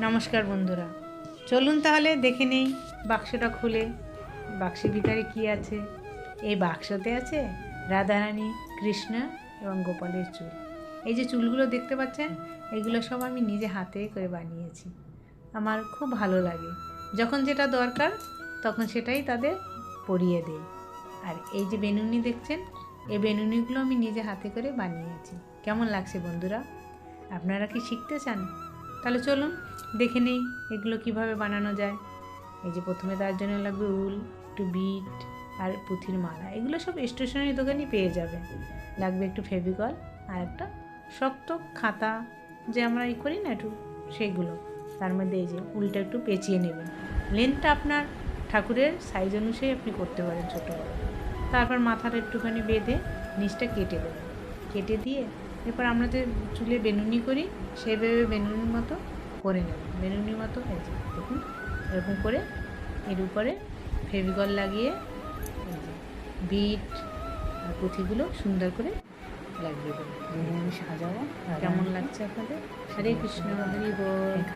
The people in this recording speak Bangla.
নমস্কার বন্ধুরা, চলুন তাহলে দেখে নেই বাক্সটা খুলে বাক্সের ভিতরে কি আছে। এই বাক্সতে আছে রাধারানী, কৃষ্ণ এবং গোপালের চুল। এই যে চুলগুলো দেখতে পাচ্ছেন, এগুলো সব আমি নিজে হাতে করে বানিয়েছি। আমার খুব ভালো লাগে, যখন যেটা দরকার তখন সেটাই তাদের পরিয়ে দেই। আর এই যে বেনুনি দেখছেন, এই বেনুনিগুলো আমি নিজে হাতে করে বানিয়েছি। কেমন লাগছে বন্ধুরা? আপনারা কি শিখতে চান? তাহলে চলুন দেখে নেই এগুলো কিভাবে বানানো যায়। এই যে প্রথমে তার জন্য লাগবে উল, একটু বিট আর পুঁথির মালা। এগুলো সব স্টেশনারি দোকানেই পেয়ে যাবে। লাগবে একটু ফেভিকল আর একটা শক্ত খাতা, যে আমরা করি না একটু, সেইগুলো। তার মধ্যে এই যে উলটা একটু পেঁচিয়ে নেবেন। লেন্থটা আপনার ঠাকুরের সাইজ অনুযায়ী আপনি করতে পারেন, ছোটো বড়ো। তারপর মাথাটা একটুখানি বেঁধে নিচটা কেটে দেবেন। কেটে দিয়ে এরপর আমরা যে চুলে বেনুনি করি, সেইভাবে বেনুনির মতো করে নেবেন। বেনুনির মতো এই যে দেখুন, এরকম করে এর উপরে ফেভিকল লাগিয়ে এই যে বিট আর পুঁথিগুলো সুন্দর করে লাগিয়ে দেবেন। আমি সাজাবো। কেমন লাগছে আপনাদের? হরে কৃষ্ণ, হরি বল।